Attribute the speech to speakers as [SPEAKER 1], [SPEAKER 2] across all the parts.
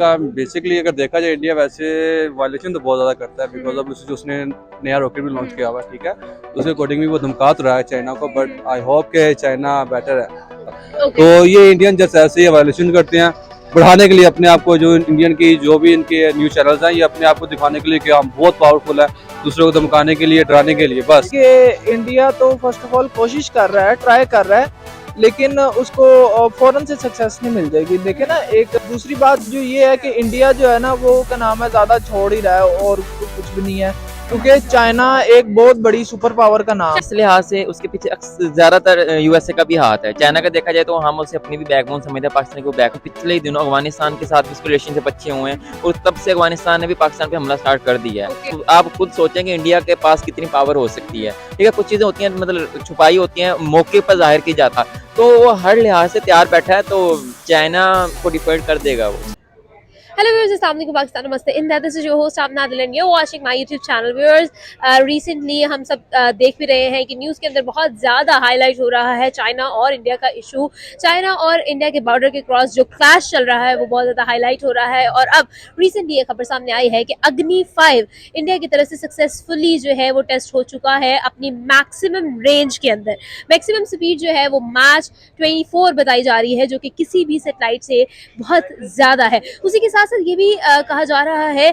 [SPEAKER 1] का बेसिकली अगर देखा जाए इंडिया वैसे वायलेशन तो बहुत ज़्यादा करता है बिकॉज ऑफ उसने नया रॉकेट भी लॉन्च किया हुआ है, ठीक है। तो उसके अकॉर्डिंग भी वो धमका तो रहा है चाइना को, बट आई होप के चाइना बेटर है। तो ये इंडियन जैसे ऐसे ही वायलेशन करते हैं बढ़ाने के लिए अपने आप को, जो इंडियन की जो भी इनके न्यूज़ चैनल्स हैं, ये अपने आप को दिखाने के लिए कि हम बहुत पावरफुल है, दूसरों को धमकाने के लिए, डराने के लिए बस।
[SPEAKER 2] कि इंडिया तो फर्स्ट ऑफ ऑल कोशिश कर रहा है, ट्राई कर रहा है, लेकिन उसको फौरन से सक्सेस नहीं मिल जाएगी। देखिए ना, एक दूसरी बात जो ये है कि इंडिया जो है ना, वो क्या नाम है, ज़्यादा छोड़ ही रहा है और कुछ भी नहीं है, क्योंकि चाइना एक बहुत बड़ी सुपर पावर का नाम।
[SPEAKER 3] इस लिहाज से उसके पीछे ज्यादातर यूएसए का भी हाथ है। चाइना का देखा जाए तो हम उसे अपनी भी बैकबोन समझते हैं, पाकिस्तान को बैक। पिछले ही दिनों अफगानिस्तान के साथ भी रिलेशनशिप अच्छे हुए हैं और तब से अफगानिस्तान ने भी पाकिस्तान पे हमला स्टार्ट कर दिया है। तो आप खुद सोचें कि इंडिया के पास कितनी पावर हो सकती है। ठीक है, कुछ चीजें होती हैं मतलब छुपाई होती हैं, मौके पर जाहिर की जाता, तो वो हर लिहाज से तैयार बैठा है, तो चाइना को डिफेंड कर देगा वो।
[SPEAKER 4] Hello viewers, Assalamu alaikum Pakistan, namaste. In that, this is your host Amna Adil and you're watching my YouTube channel. Viewers, recently हम सब देख भी रहे हैं कि न्यूज़ के अंदर बहुत ज़्यादा हाईलाइट हो रहा है चाइना और इंडिया का इशू। चाइना और इंडिया के बॉर्डर के क्रॉस जो क्लैश चल रहा है वो बहुत ज़्यादा हाईलाइट हो रहा है। और अब रिसेंटली ये खबर सामने आई है कि अग्नि 5 इंडिया की तरफ से सक्सेसफुली जो है वो टेस्ट हो चुका है अपनी मैक्सिमम रेंज के अंदर। मैक्सिमम स्पीड जो है वो मैच 24 बताई जा रही है, जो कि किसी भी सेटेलाइट से बहुत ज़्यादा है। उसी के साथ ये भी कहा जा रहा है,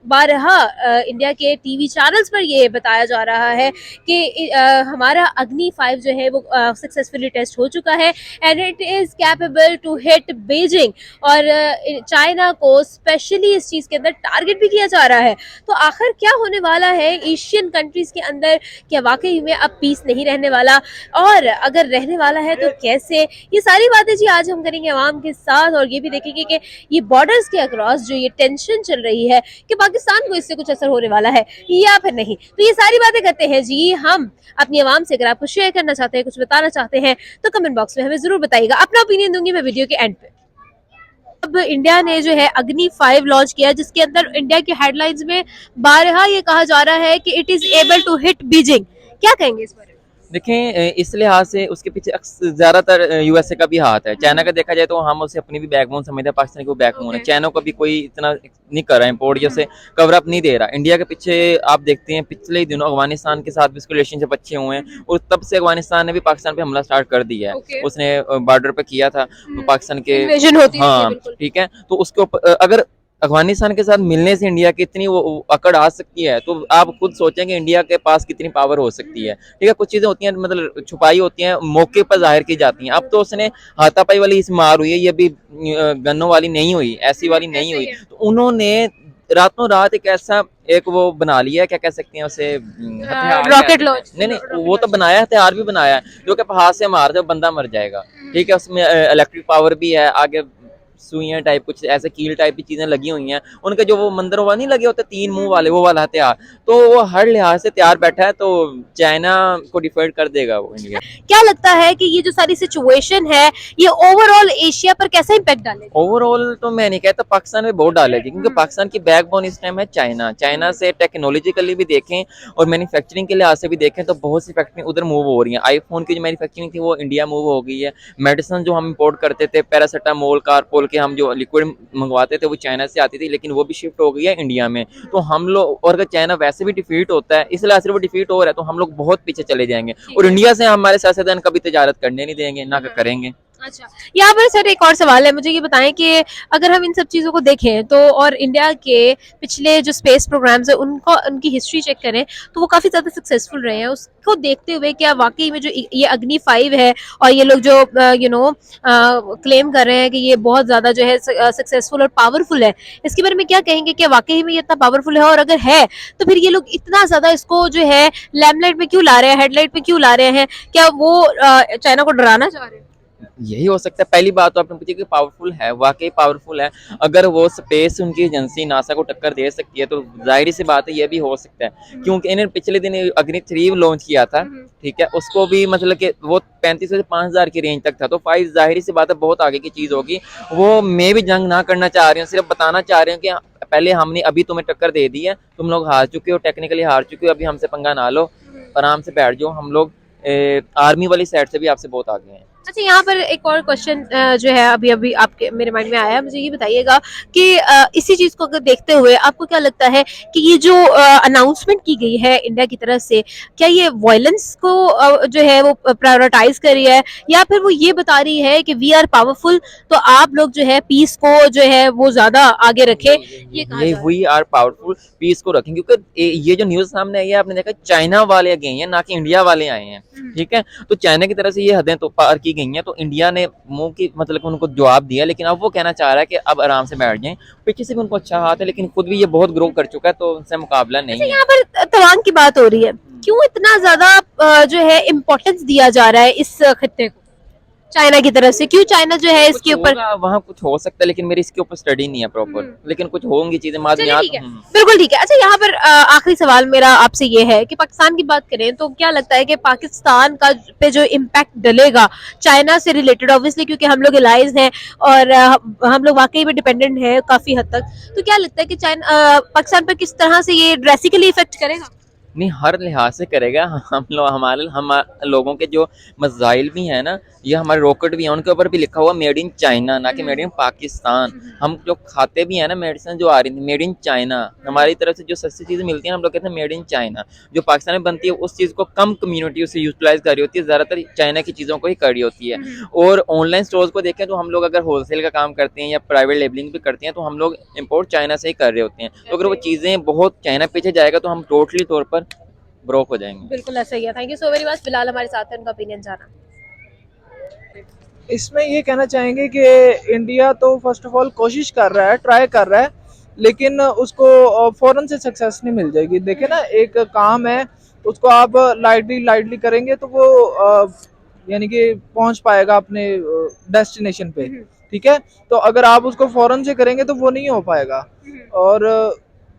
[SPEAKER 4] बारहा इंडिया के टीवी चैनल्स पर ये बताया जा रहा है कि हमारा अग्नि 5 जो है वो सक्सेसफुली टेस्ट हो चुका है and it is capable to hit Beijing. और चाइना को स्पेशली इस चीज़ के अंदर टारगेट भी किया जा रहा है। तो आखिर क्या होने वाला है एशियन कंट्रीज़ के अंदर? क्या वाकई में अब पीस नहीं रहने वाला, और अगर रहने वाला है तो कैसे? ये सारी बातें जी आज हम करेंगे आवाम के साथ, और ये भी देखेंगे कि ये बॉर्डर्स के अक्रॉस जो ये टेंशन चल रही है कि पाकिस्तान को इससे कुछ असर होने वाला है या फिर नहीं। तो ये सारी बातें करते हैं जी हम अपनी आवाम से। अगर आपको शेयर करना चाहते हैं, कुछ बताना चाहते हैं, तो कमेंट बॉक्स में हमें जरूर बताइएगा। अपना ओपिनियन दूंगी मैं वीडियो के एंड पे। अब इंडिया ने जो है अग्नि 5 लॉन्च किया, जिसके अंदर इंडिया की हेडलाइंस में बारहा ये कहा जा रहा है कि it is able to hit Beijing. क्या कहेंगे इस बारे में?
[SPEAKER 3] देखें, इस लिहाज से उसके पीछे ज्यादातर यूएसए का भी हाथ है। चाइना का देखा जाए तो हम उसे अपनी भी बैकबोन समझते हैं, पाकिस्तान को बैकबोन है। चाइना को भी कोई इतना नहीं कर रहा है इम्पोर्ट, जैसे कवर अप नहीं दे रहा। इंडिया के पीछे आप देखते हैं पिछले ही दिनों अफगानिस्तान के साथ भी उसके रिलेशनशिप अच्छे हुए हैं और तब से अफगानिस्तान ने भी पाकिस्तान पे हमला स्टार्ट कर दिया है। उसने बॉर्डर पे किया था तो पाकिस्तान के, हाँ ठीक है। तो उसके ऊपर अगर अफगानिस्तान के साथ मिलने से इंडिया की इतनी वो अकड़ आ सकती है, तो आप खुद सोचेंगे इंडिया के पास कितनी पावर हो सकती है। ठीक है, कुछ चीजें होती हैं मतलब छुपाई होती हैं, मौके पर जाहिर की जाती हैं। अब तो उसने हाथापाई वाली इस मार हुई है, ये भी गन्नों वाली नहीं हुई, ऐसी वाली नहीं हुई। तो उन्होंने रातों रात एक ऐसा एक वो बना लिया, क्या कह सकते हैं उसे,
[SPEAKER 4] रॉकेट लॉन्च।
[SPEAKER 3] नहीं, वो तो बनाया, हथियार भी बनाया है जो कि हाथ से मार दे बंदा मर जाएगा। ठीक है, उसमें इलेक्ट्रिक पावर भी है, आगे सुइयां टाइप कुछ ऐसे कील टाइप की चीजें लगी हुई हैं। उनके जो वो मंदिरों वाले नहीं लगे होते 3 मुंह वाले, वो वाला हथियार, तो वो हर लिहाज से तैयार बैठा है, तो चाइना को डिफेंड कर देगा वो इंडिया।
[SPEAKER 4] क्या लगता है कि ये जो सारी सिचुएशन है ये ओवरऑल एशिया पर कैसा इम्पैक्ट डालेगी?
[SPEAKER 3] ओवरऑल तो मैं नहीं कहता, पाकिस्तान में बहुत डालेगी, क्योंकि पाकिस्तान की बैकबोन इस टाइम है चाइना। चाइना से टेक्नोलॉजिकली भी देखें और मैन्युफैक्चरिंग के लिहाज से भी देखें तो बहुत सी फैक्ट्री उधर मूव हो रही हैं। आईफोन की जो मैन्युफैक्चरिंग थी वो इंडिया मूव हो गई है। मेडिसिन जो हम इम्पोर्ट करते थे, पैरासीटामोल, कारपोल के हम जो लिक्विड मंगवाते थे वो चाइना से आती थी, लेकिन वो भी शिफ्ट हो गई है इंडिया में। तो हम लोग, और अगर चाइना वैसे भी डिफीट होता है, इस लिहाज से वो डिफीट हो रहा है, तो हम लोग बहुत पीछे चले जाएंगे और इंडिया से हमारे सियासतदान कभी तजारत करने नहीं देंगे, ना करेंगे।
[SPEAKER 4] अच्छा, यहाँ पर सर एक और सवाल है, मुझे ये बताएं कि अगर हम इन सब चीज़ों को देखें तो, और इंडिया के पिछले जो स्पेस प्रोग्राम्स है उनको, उनकी हिस्ट्री चेक करें तो वो काफ़ी ज़्यादा सक्सेसफुल रहे हैं। उसको देखते हुए क्या वाकई में जो ये अग्नि 5 है और ये लोग जो क्लेम कर रहे हैं कि ये बहुत ज़्यादा जो है सक्सेसफुल और पावरफुल है, इसके बारे में क्या कहेंगे? क्या वाकई में ये इतना पावरफुल है, और अगर है तो फिर ये लोग इतना ज़्यादा इसको जो है लैमलाइट में क्यों ला रहे हैं, हेडलाइट में क्यों ला रहे हैं? क्या वो चाइना को डराना चाह रहे हैं?
[SPEAKER 3] यही हो सकता है। पहली बात तो आपने पूछी कि पावरफुल है, वाकई पावरफुल है। अगर वो स्पेस उनकी एजेंसी नासा को टक्कर दे सकती है तो जाहिर सी बात है ये भी हो सकता है, क्योंकि इन्होंने पिछले दिन अग्नि 3 लॉन्च किया था। ठीक है, उसको भी मतलब कि वो 3500 से 5000 की रेंज तक था, तो 5 जाहिर सी बात है बहुत आगे की चीज होगी। वो मैं भी जंग ना करना चाह रही हूँ, सिर्फ बताना चाह रही हूँ कि पहले हमने अभी तुम्हें टक्कर दे दी है, तुम लोग हार चुके हो, टेक्निकली हार चुके हो, अभी हमसे पंगा ना लो, आराम से बैठ जाओ। हम लोग आर्मी वाली साइड से भी आपसे बहुत आगे हैं।
[SPEAKER 4] अच्छा, यहाँ पर एक और क्वेश्चन जो है अभी अभी आपके मेरे माइंड में आया है, मुझे ये बताइएगा कि इसी चीज को अगर देखते हुए आपको क्या लगता है कि ये जो अनाउंसमेंट की गई है इंडिया की तरफ से, क्या ये वायलेंस को जो है वो प्रायोरिटाइज कर रही है, या फिर वो ये बता रही है कि वी आर पावरफुल, तो आप लोग जो है पीस को जो है वो ज्यादा आगे रखे, ये कहा
[SPEAKER 3] ये
[SPEAKER 4] जा रहा है?
[SPEAKER 3] वी आर पावरफुल पीस को रखें, क्योंकि ये जो न्यूज सामने आई है आपने देखा चाइना वाले गए हैं ना कि इंडिया वाले आए हैं, ठीक है। तो चाइना की तरफ से ये हदें तो पार की गई हैं, तो इंडिया ने मुंह की मतलब उनको जवाब दिया, लेकिन अब वो कहना चाह रहा है कि अब आराम से बैठ जाएं। पीछे से भी उनको अच्छा हाथ है, लेकिन खुद भी ये बहुत ग्रो कर चुका है, तो उनसे मुकाबला नहीं
[SPEAKER 4] अच्छा,
[SPEAKER 3] है।
[SPEAKER 4] यहाँ पर तवांग की बात हो रही है, क्यों इतना ज्यादा जो है इम्पोर्टेंस दिया जा रहा है इस खत्ते को चाइना की तरफ से? क्यों चाइना जो है इसके ऊपर?
[SPEAKER 3] वहाँ कुछ हो सकता है, लेकिन मेरी इसके ऊपर स्टडी नहीं है प्रॉपर, लेकिन कुछ होंगी चीजें
[SPEAKER 4] चलिए
[SPEAKER 3] मादमियात।
[SPEAKER 4] ठीक है, बिल्कुल ठीक है। अच्छा, यहाँ पर आखिरी सवाल मेरा आपसे ये है कि पाकिस्तान की बात करें तो क्या लगता है कि पाकिस्तान का पे जो इम्पैक्ट डलेगा चाइना से रिलेटेड, ऑब्वियसली क्योंकि हम लोग एलाइज हैं और हम लोग वाकई में डिपेंडेंट हैं काफी हद तक, तो क्या लगता है कि चाइना पाकिस्तान पर किस तरह से ये ड्रेसिकली इफेक्ट करेगा?
[SPEAKER 3] नहीं, हर लिहाज से करेगा। हम लोगों के जो मज़ाइल भी हैं ना, ये हमारे रॉकेट भी हैं, उनके ऊपर भी लिखा हुआ मेड इन चाइना, ना कि मेड इन पाकिस्तान। हम जो खाते भी हैं ना, मेडिसिन जो आ रही थी मेड इन चाइना, हमारी तरफ से जो सस्ती चीज़ें मिलती हैं हम लोग कहते हैं मेड इन चाइना। जो पाकिस्तान में बनती है उस चीज़ को कम कम्युनिटी उसे यूटिलाइज कर रही होती है, ज़्यादातर चाइना की चीज़ों को ही कर रही होती है। और ऑनलाइन स्टोर्स को देखें तो हम लोग अगर होलसेल का काम करते हैं या प्राइवेट लेबलिंग भी करते हैं, तो हम लोग इम्पोर्ट चाइना से ही कर रहे होते हैं। तो अगर वो चीज़ें बहुत चाइना पीछे जाएगा तो हम टोटली तौर पर ब्रोक हो जाएंगे।
[SPEAKER 4] बिल्कुल ऐसा ही है। Thank you so very much. Bilal हमारे साथ है, उनका ओपिनियन जाना।
[SPEAKER 2] इसमें ये कहना चाहेंगे कि इंडिया तो फर्स्ट ऑफ ऑल कोशिश कर रहा है, ट्राई कर रहा है, लेकिन उसको फौरन से सक्सेस नहीं मिल जाएगी। देखिए ना, एक काम है उसको आप लाइटली लाइटली करेंगे तो वो यानी कि पहुंच पाएगा अपने डेस्टिनेशन पे, ठीक है। तो अगर आप उसको फौरन से करेंगे तो वो नहीं हो पाएगा। और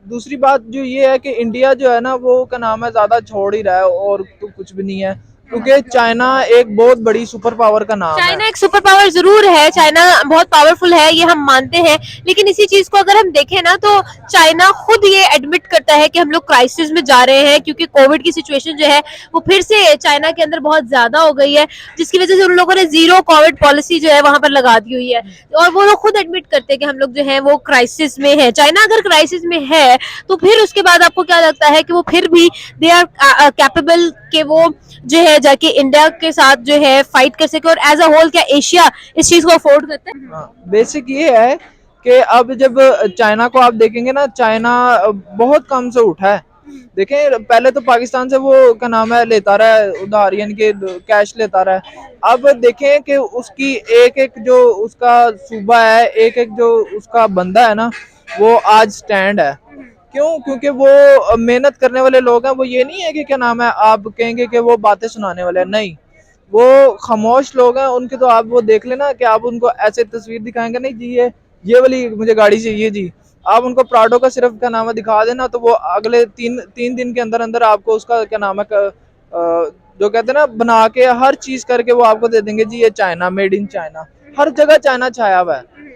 [SPEAKER 2] दूसरी बात जो ये है कि इंडिया जो है ना वो क्या नाम है ज़्यादा छोड़ ही रहा है, और तो कुछ भी नहीं है, क्योंकि चाइना एक बहुत बड़ी सुपर पावर का नाम
[SPEAKER 4] चाइना
[SPEAKER 2] है।
[SPEAKER 4] एक सुपर पावर जरूर है, चाइना बहुत पावरफुल है, ये हम मानते हैं, लेकिन इसी चीज को अगर हम देखें ना तो चाइना खुद ये एडमिट करता है कि हम लोग क्राइसिस में जा रहे हैं, क्योंकि कोविड की सिचुएशन जो है वो फिर से चाइना के अंदर बहुत ज्यादा हो गई है, जिसकी वजह से उन लोगों ने जीरो कोविड पॉलिसी जो है वहां पर लगा दी हुई है, और वो लोग खुद एडमिट करते हैं कि हम लोग जो है वो क्राइसिस में है। चाइना अगर क्राइसिस में है तो फिर उसके बाद आपको क्या लगता है कि वो फिर भी दे आर कैपेबल के वो जो है जाके इंडिया के साथ जो है फाइट कर सके, और एज अ होल क्या एशिया इस चीज को अफोर्ड करता है?
[SPEAKER 2] बेसिक ये है कि अब जब चाइना को आप देखेंगे ना, चाइना बहुत कम से उठा है। देखें, पहले तो पाकिस्तान से वो क्या नाम है लेता रहा है उधार, यानी कि कैश लेता रहा है। अब देखें कि उसकी एक एक जो उसका सूबा है, एक एक जो उसका बंदा है ना, वो आज स्टैंड है। क्यों? क्योंकि वो मेहनत करने वाले लोग हैं। वो ये नहीं है कि क्या नाम है आप कहेंगे कि वो बातें सुनाने वाले हैं, नहीं, वो खामोश लोग हैं। उनके तो आप वो देख लेना कि आप उनको ऐसे तस्वीर दिखाएंगे, नहीं जी ये वाली मुझे गाड़ी चाहिए जी, आप उनको प्राडो का सिर्फ क्या नाम है दिखा देना, तो वो अगले तीन दिन के अंदर अंदर आपको उसका क्या नाम है जो कहते हैं ना बना के हर चीज करके वो आपको दे देंगे जी ये चाइना, मेड इन चाइना। हर जगह चाइना छाया हुआ है।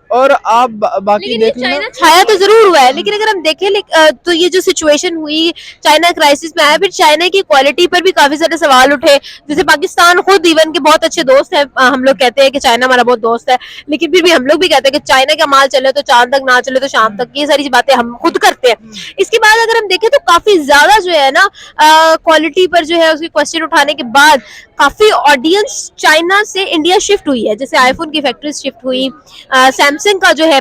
[SPEAKER 2] और आप बाकी
[SPEAKER 4] लेकिन ये
[SPEAKER 2] देख लेना,
[SPEAKER 4] चाइना छाया तो जरूर हुआ है, लेकिन अगर हम देखें तो ये जो सिचुएशन हुई चाइना क्राइसिस में आया, फिर चाइना की क्वालिटी पर भी काफी सारे सवाल उठे। जैसे पाकिस्तान खुद इवन के बहुत अच्छे दोस्त है, हम लोग कहते हैं कि चाइना हमारा बहुत दोस्त है, लेकिन फिर भी हम लोग भी कहते हैं कि चाइना का माल चले तो चांद तक, ना चले तो शाम तक, ये सारी बातें हम खुद करते हैं। इसके बाद अगर हम देखें तो काफी ज्यादा जो है ना क्वालिटी पर जो है उसकी क्वेश्चन उठाने के बाद काफी ऑडियंस चाइना से इंडिया शिफ्ट हुई है। जैसे आईफोन की फैक्ट्री शिफ्ट हुई, सैमसंग का जो है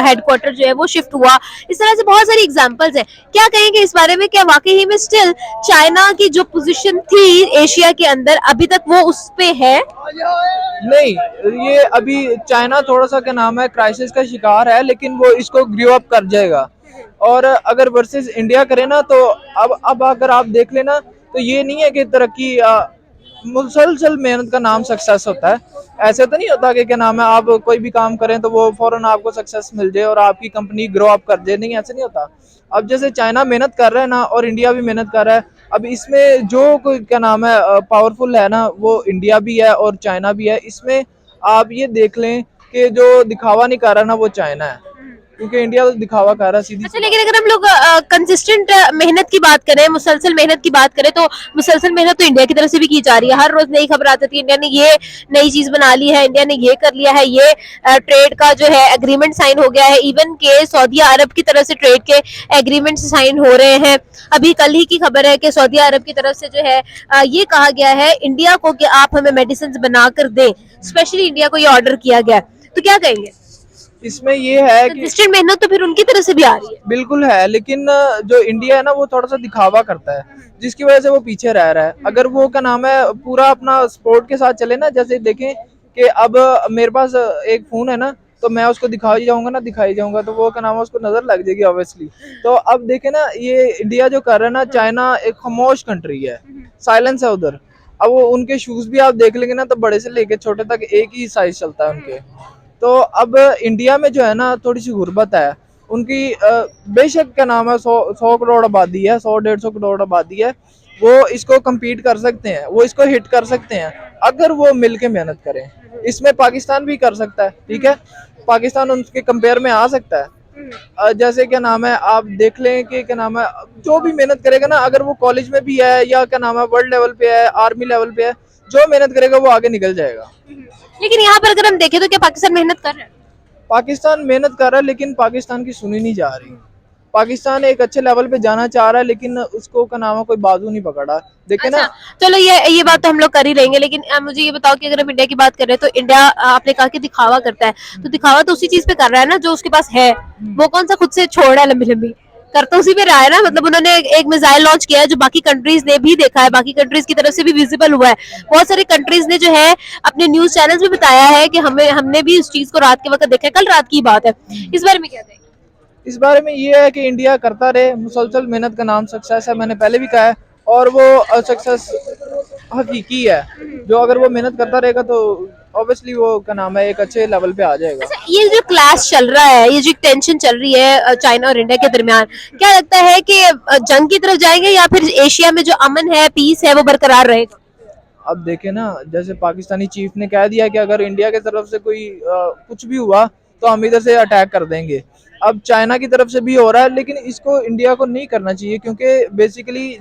[SPEAKER 4] हेडक्वार्टर जो है वो शिफ्ट हुआ, इस तरह से बहुत सारी एग्जांपल्स हैं। क्या कहेंगे इस बारे में? क्या वाकई में स्टिल चाइना की जो पोजीशन थी एशिया के अंदर अभी तक वो उस पे है?
[SPEAKER 2] नहीं, ये अभी चाइना थोड़ा सा क्या नाम है क्राइसिस का शिकार है, लेकिन वो इसको ग्रो अप कर जाएगा। और अगर वर्सेस इंडिया करे ना, तो अब अगर आप देख लेना तो ये नहीं है कि तरक्की मुसलसल मेहनत का नाम सक्सेस होता है। ऐसे तो नहीं होता कि क्या नाम है आप कोई भी काम करें तो वो फौरन आपको सक्सेस मिल जाए और आपकी कंपनी ग्रो अप कर जाए, नहीं, ऐसे नहीं होता। अब जैसे चाइना मेहनत कर रहा है ना, और इंडिया भी मेहनत कर रहा है, अब इसमें जो कोई क्या नाम है पावरफुल है ना, वो इंडिया भी है और चाइना भी है। इसमें आप ये देख लें कि जो दिखावा नहीं कर रहा ना, वो चाइना है। क्योंकि इंडिया तो दिखावा कर रहा है सीधी
[SPEAKER 4] अच्छा, लेकिन अगर हम लोग कंसिस्टेंट मेहनत की बात करें, मुसलसल मेहनत की बात करें, तो मुसलसल मेहनत तो इंडिया की तरफ से भी की जा रही है। हर रोज नई खबर आती है, इंडिया ने ये नई चीज बना ली है, इंडिया ने ये कर लिया है, ये ट्रेड का जो है एग्रीमेंट साइन हो गया है। इवन के सऊदी अरब की तरफ से ट्रेड के एग्रीमेंट साइन हो रहे हैं। अभी कल ही की खबर है कि सऊदी अरब की तरफ से जो है ये कहा गया है इंडिया को कि आप हमें मेडिसिन बनाकर दें। स्पेशली इंडिया को ये ऑर्डर किया गया है। तो क्या कहेंगे?
[SPEAKER 2] इसमें ये है कि
[SPEAKER 4] कंसिस्टेंट मेहनत तो फिर उनकी तरफ से भी आ रही है।
[SPEAKER 2] बिल्कुल है, लेकिन जो इंडिया है ना वो थोड़ा सा दिखावा करता है, जिसकी वजह से वो पीछे रह रहा है। अगर वो क्या नाम है पूरा अपना स्पोर्ट के साथ चले ना, जैसे देखें कि अब मेरे पास एक फोन है ना, तो मैं उसको दिखाई जाऊंगा तो वो क्या नाम है उसको नजर लग जाएगी ऑब्वियसली। तो अब देखे ना, ये इंडिया जो कर रहा है ना, चाइना एक खामोश कंट्री है, साइलेंस है उधर। अब वो उनके शूज भी आप देख लेंगे ना, तो बड़े से लेके छोटे तक एक ही साइज चलता है उनके। तो अब इंडिया में जो है ना थोड़ी सी गुर्बत है उनकी। बेशक क्या नाम है 100 करोड़ आबादी है, 100-150 करोड़ आबादी है, वो इसको compete कर सकते हैं, वो इसको हिट कर सकते हैं अगर वो मिलके मेहनत करें। इसमें पाकिस्तान भी कर सकता है, ठीक है, पाकिस्तान उनके कंपेयर में आ सकता है। जैसे क्या नाम है आप देख लें कि क्या नाम है जो भी मेहनत करेगा ना, अगर वो कॉलेज में भी है या क्या नाम है वर्ल्ड लेवल पे है, आर्मी लेवल पे है, जो मेहनत करेगा वो आगे निकल जाएगा।
[SPEAKER 4] लेकिन यहाँ पर अगर हम देखें तो क्या पाकिस्तान मेहनत कर रहा है?
[SPEAKER 2] पाकिस्तान मेहनत कर रहा है, लेकिन पाकिस्तान की सुनी नहीं जा रही। पाकिस्तान एक अच्छे लेवल पे जाना चाह रहा है, लेकिन उसको का नाम है कोई बाजू नहीं पकड़ा। देखे
[SPEAKER 4] अच्छा,
[SPEAKER 2] ना,
[SPEAKER 4] चलो ये बात तो हम लोग कर ही लेंगे, लेकिन मुझे ये बताओ कि अगर हम इंडिया की बात कर रहे हैं तो इंडिया आपने कहा कि दिखावा करता है, तो दिखावा तो उसी चीज पे कर रहा है ना जो उसके पास है। वो कौन सा खुद से छोड़ रहा है लंबी लंबी, कर तो उसी पे रहा है ना। मतलब उन्होंने एक मिसाइल लॉन्च किया है जो बाकी कंट्रीज ने भी देखा है, बाकी कंट्रीज की तरफ से भी विजिबल हुआ है। बहुत सारी कंट्रीज ने जो है अपने न्यूज चैनल्स में बताया है कि हमने भी उस चीज को रात के वक्त देखा है। कल रात की बात है। इस बारे में क्या कहेंगे?
[SPEAKER 2] इस बारे में ये है कि इंडिया करता रहे, मुसलसल मेहनत का नाम सक्सेस है, मैंने पहले भी कहा है, और वो सक्सेस हकीकी है। जो अगर वो मेहनत करता रहेगा तो ऑब्वियसली वो का नाम है एक अच्छे लेवल पे आ जाएगा।
[SPEAKER 4] अच्छा, ये जो क्लास चल रहा है, ये जो टेंशन चल रही है चाइना और इंडिया के दरमियान, क्या लगता है कि जंग की तरफ जाएंगे या फिर एशिया में जो अमन है, पीस है, वो बरकरार रहेगा?
[SPEAKER 2] अब देखे ना, जैसे पाकिस्तानी चीफ ने कह दिया कि अगर इंडिया की तरफ से कोई कुछ भी हुआ तो हम इधर से अटैक कर देंगे। अब चाइना की तरफ से भी हो रहा है, लेकिन इसको इंडिया को नहीं करना चाहिए, क्योंकि बेसिकली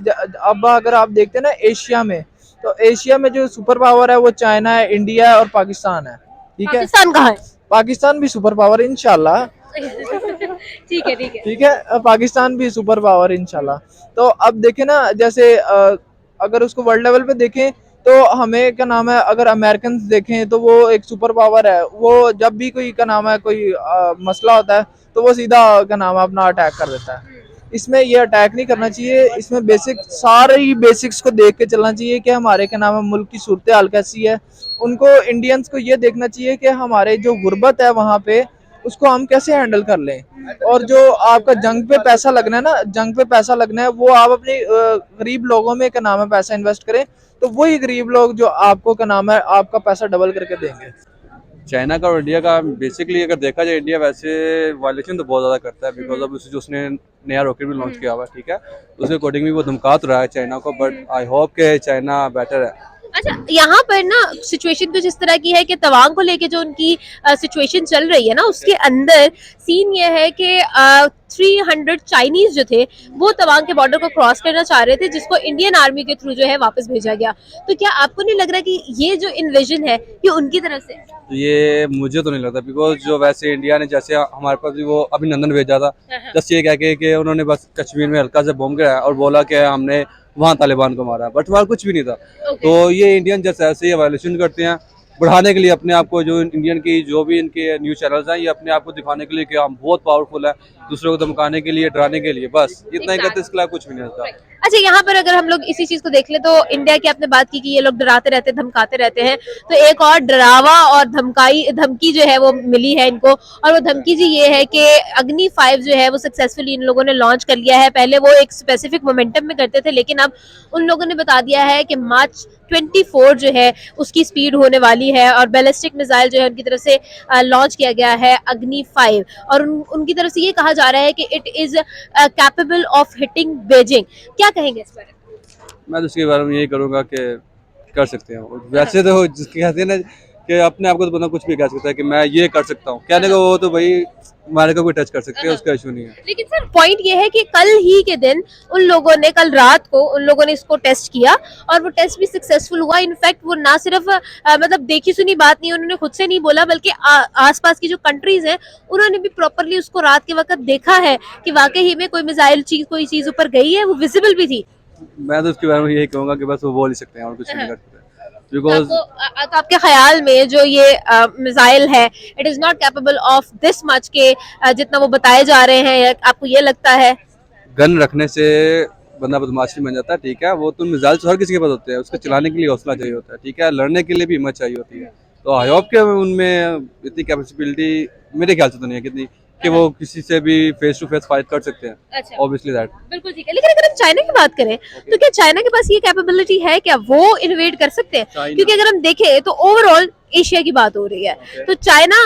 [SPEAKER 2] अब अगर आप देखते हैं ना एशिया में, तो एशिया में जो सुपर पावर है वो चाइना है, इंडिया है और पाकिस्तान है, ठीक है।
[SPEAKER 4] पाकिस्तान कहाँ है?
[SPEAKER 2] पाकिस्तान भी सुपर पावर है इंशाल्लाह,
[SPEAKER 4] ठीक है, ठीक है।
[SPEAKER 2] ठीक है, पाकिस्तान भी सुपर पावर है इंशाल्लाह। तो अब देखें ना, जैसे अगर उसको वर्ल्ड लेवल पे देखें तो हमें क्या नाम है, अगर अमेरिकन देखें तो वो एक सुपर पावर है। वो जब भी कोई क्या नाम है कोई मसला होता है तो वो सीधा क्या नाम है अपना अटैक कर देता है। इसमें ये अटैक नहीं करना चाहिए, इसमें बेसिक सारे ही बेसिक्स को देख के चलना चाहिए कि हमारे क्या नाम है मुल्क की सूरत हाल कैसी है। उनको इंडियंस को ये देखना चाहिए कि हमारे जो गुर्बत है वहाँ पे उसको हम कैसे हैंडल कर लें। और जो आपका जंग पे पैसा लगना है ना, जंग पे पैसा लगना है, वो आप अपने गरीब लोगों में क्या नाम है पैसा इन्वेस्ट करें, तो वही गरीब लोग जो आपको क्या नाम है आपका पैसा डबल करके देंगे।
[SPEAKER 1] चाइना का और इंडिया का बेसिकली अगर देखा जाए, इंडिया वैसे वायलेशन तो बहुत ज़्यादा करता है बिकॉज ऑफ जो उसने नया रॉकेट भी लॉन्च किया हुआ है, ठीक है, तो उसके अकॉर्डिंग भी वो धमका तो रहा है चाइना को, बट आई होप के चाइना बेटर है।
[SPEAKER 4] अच्छा, यहाँ पर ना सिचुएशन कुछ इस तरह की है कि तवांग को लेके जो उनकी सिचुएशन चल रही है ना, उसके अंदर सीन ये है कि 300 चाइनीज जो थे वो तवांग के बॉर्डर को क्रॉस करना चाह रहे थे, जिसको इंडियन आर्मी के थ्रू जो है वापस भेजा गया। तो क्या आपको नहीं लग रहा कि ये जो इन्वेजन है ये उनकी तरफ से है?
[SPEAKER 1] ये मुझे तो नहीं लगता बिकॉज जो वैसे इंडिया ने जैसे हमारे पास भी वो अभिनंदन भेजा था, जस्ट ये कह के कि उन्होंने बस कश्मीर में हल्का से बम गिराया और बोला कि हमने वहाँ तालिबान को मारा, बट वहाँ कुछ भी नहीं था। तो ये इंडियन जैसे ऐसे ये वायलेशन करते हैं बढ़ाने के लिए अपने आप को, जो इंडियन की जो भी इनके न्यूज़ चैनल्स हैं, ये अपने आप को दिखाने के लिए कि हम बहुत पावरफुल है, दूसरों को धमकाने के लिए, डराने के लिए, बस इतना ही करते, इसके अलावा कुछ भी नहीं होता।
[SPEAKER 4] अच्छा, यहाँ पर अगर हम लोग इसी चीज को देख ले तो इंडिया की आपने बात की कि ये लोग डराते रहते धमकाते रहते हैं, तो एक और डरावा और धमकी जो है वो मिली है इनको, और वो धमकी जी ये है कि अग्नि 5 जो है वो सक्सेसफुली इन लोगों ने लॉन्च कर लिया है। पहले वो एक स्पेसिफिक मोमेंटम में करते थे, लेकिन अब उन लोगों ने बता दिया है कि मार्च 24 जो है उसकी स्पीड होने वाली है, और बैलिस्टिक मिसाइल जो है उनकी तरफ से लॉन्च किया गया है अग्नि 5, और उनकी तरफ से ये कहा जा रहा है कि it is capable of hitting Beijing. क्या कहेंगे इस बारे में?
[SPEAKER 1] मैं तो इसके बारे में यही करूँगा कि कर सकते हैं। वैसे तो जिसके कहते हैं ना कि अपने आप को तो बंदा कुछ भी कह सकता है कि मैं ये कर सकता हूँ, कहने का वो तो भाई अमेरिका को टच कर सकते हैं, उसका इशू नहीं है।
[SPEAKER 4] लेकिन सर पॉइंट ये है कि कल ही के दिन उन लोगों ने, कल रात को उन लोगों ने इसको टेस्ट किया और वो टेस्ट भी सक्सेसफुल हुआ। इनफैक्ट वो ना सिर्फ मतलब देखी सुनी बात नहीं, उन्होंने खुद से नहीं बोला, बल्कि आसपास की जो कंट्रीज हैं उन्होंने भी प्रॉपरली उसको रात के वक्त देखा है कि वाकई ही में कोई मिसाइल चीज, कोई चीज ऊपर गई है, वो विजिबल भी थी।
[SPEAKER 1] मैं तो उसके बारे में यही कहूंगा कि बस वो बोल ही सकते हैं और कुछ नहीं कर सकते, बिकॉज
[SPEAKER 4] तो आपके ख्याल में जो ये मिसाइल है, it is not capable of this much के जितना वो बताए जा रहे हैं, आपको ये लगता है?
[SPEAKER 1] गन रखने से बंदा बदमाशी बन जाता है, ठीक है, वो तो मिसाइल तो हर किसी के पास होते हैं, उसको चलाने के लिए हौसला चाहिए होता है, ठीक है, लड़ने के लिए भी हिम्मत चाहिए होती है। तो आई होप के उनमें इतनी कैपेसिबिलिटी मेरे ख्याल से तो नहीं है कितनी कि वो किसी से भी फेस टू फेस फाइट कर सकते हैं,
[SPEAKER 4] अच्छा,
[SPEAKER 1] ऑब्वियसली दैट।
[SPEAKER 4] बिल्कुल ठीक है। लेकिन अगर हम चाइना की बात करें तो क्या चाइना के पास ये कैपेबिलिटी है, क्या वो इन्वेड कर सकते हैं? क्योंकि अगर हम देखें तो ओवरऑल एशिया की बात हो रही है, तो चाइना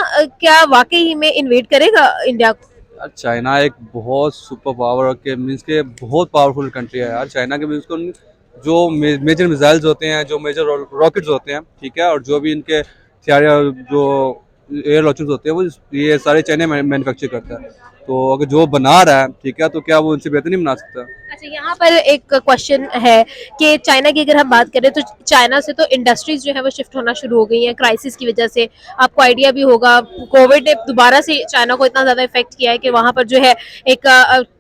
[SPEAKER 4] क्या वाकई ही में इन्वेड करेगा इंडिया को?
[SPEAKER 1] यार चाइना एक बहुत सुपर पावर के मीन्स के बहुत पावरफुल कंट्री है यार। चाइना के भी उसको जो मेजर मिसाइल्स होते हैं, जो मेजर रॉकेट्स होते हैं, ठीक है, और जो भी इनके जो एयर लॉन्चर्स होते हैं, वो ये सारे चाइना मैन्युफैक्चर करता है। तो अगर जो बना रहा है, ठीक है, तो क्या वो उनसे बेहतर नहीं बना सकता?
[SPEAKER 4] अच्छा, यहाँ पर एक क्वेश्चन है कि चाइना की अगर हम बात करें तो चाइना से तो इंडस्ट्रीज जो है वो शिफ्ट होना शुरू हो गई हैं क्राइसिस की वजह से। आपको आइडिया भी होगा, कोविड ने दोबारा से चाइना को इतना ज़्यादा इफेक्ट किया है कि वहाँ पर जो है एक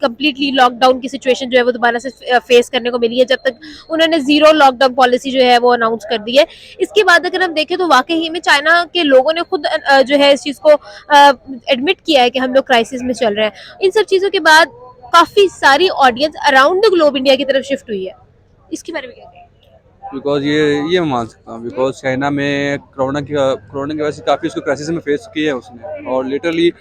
[SPEAKER 4] कम्प्लीटली लॉकडाउन की सिचुएशन जो है वो दोबारा से फेस करने को मिली है, जब तक उन्होंने जीरो लॉकडाउन पॉलिसी जो है वो अनाउंस कर दी है। इसके बाद अगर हम देखें तो वाकई में चाइना के लोगों ने खुद जो है इस चीज़ को एडमिट किया है कि हम लोग क्राइसिस में चल रहे हैं। इन सब चीज़ों के बाद काफी सारी audience around the globe India की तरफ शिफ्ट हुई है, इसके बारे में क्या कहेंगे?
[SPEAKER 1] बिकॉज ये मैं मान सकता हूँ, बिकॉज चाइना में कोरोना की वजह से काफ़ी उसको क्राइसिस में फेस किया है उसने, और लिटरली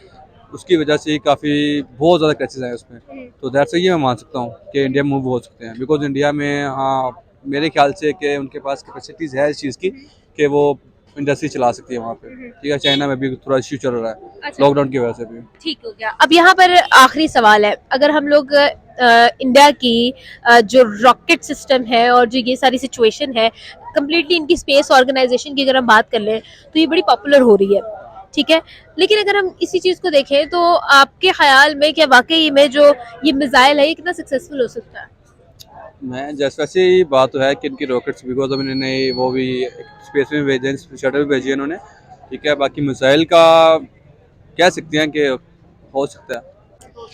[SPEAKER 1] उसकी वजह से काफ़ी बहुत ज़्यादा क्राइसिस आए उसमें। तो दैट्स ये मैं मान सकता हूँ कि इंडिया में मूव हो सकते हैं, बिकॉज इंडिया में हाँ मेरे ख्याल से कि उनके पास कैपेसिटीज़ है इस चीज़ की कि वो इंडस्ट्री चला सकती है वहाँ पे, ठीक है। चाइना में भी थोड़ा इश्यू चल रहा है
[SPEAKER 4] अच्छा,
[SPEAKER 1] लॉकडाउन की वजह से भी।
[SPEAKER 4] ठीक हो गया। अब यहाँ पर आखिरी सवाल है, अगर हम लोग इंडिया की जो रॉकेट सिस्टम है और जो ये सारी सिचुएशन है कम्प्लीटली इनकी स्पेस ऑर्गेनाइजेशन की अगर हम बात कर लें तो ये बड़ी पॉपुलर हो रही है, ठीक है। लेकिन अगर हम इसी चीज़ को देखें तो आपके ख्याल में क्या वाकई में जो ये मिसाइल है ये कितना सक्सेसफुल हो सकता है?
[SPEAKER 1] मैं जैसे वैसे ही बात तो है कि इनकी रॉकेट्स, बिकॉज अब इन्होंने वो भी स्पेस में भेजे हैं, शटल भी भेजी है इन्होंने, ठीक है। बाकी मिसाइल का कह सकते हैं कि हो सकता है।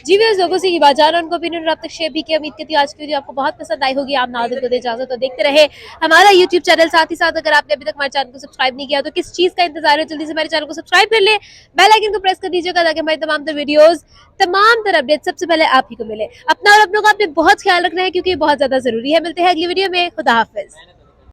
[SPEAKER 4] जी व्यूअर्स, लोगों से ये बात जाना, उनको ओपिनियन अब तक शेयर भी किया। उम्मीद करती हूँ आज की वीडियो आपको बहुत पसंद आई होगी। आप नाज़िर को दे इजाजत, तो देखते रहे हमारा यूट्यूब चैनल। साथ ही साथ अगर आपने अभी तक हमारे चैनल को सब्सक्राइब नहीं किया तो किस चीज़ का इंतजार है, जल्दी से हमारे चैनल को सब्सक्राइब कर ले, बेल आइकन को प्रेस कर दीजिएगा ताकि हमारी तमाम तर वीडियोस, तमाम तर अपडेट सबसे पहले आप ही को मिले। अपना और अपनों का आपने बहुत ख्याल रखना है क्योंकि ये बहुत ज्यादा जरूरी है। मिलते हैं अगली वीडियो में। खुदा हाफिज।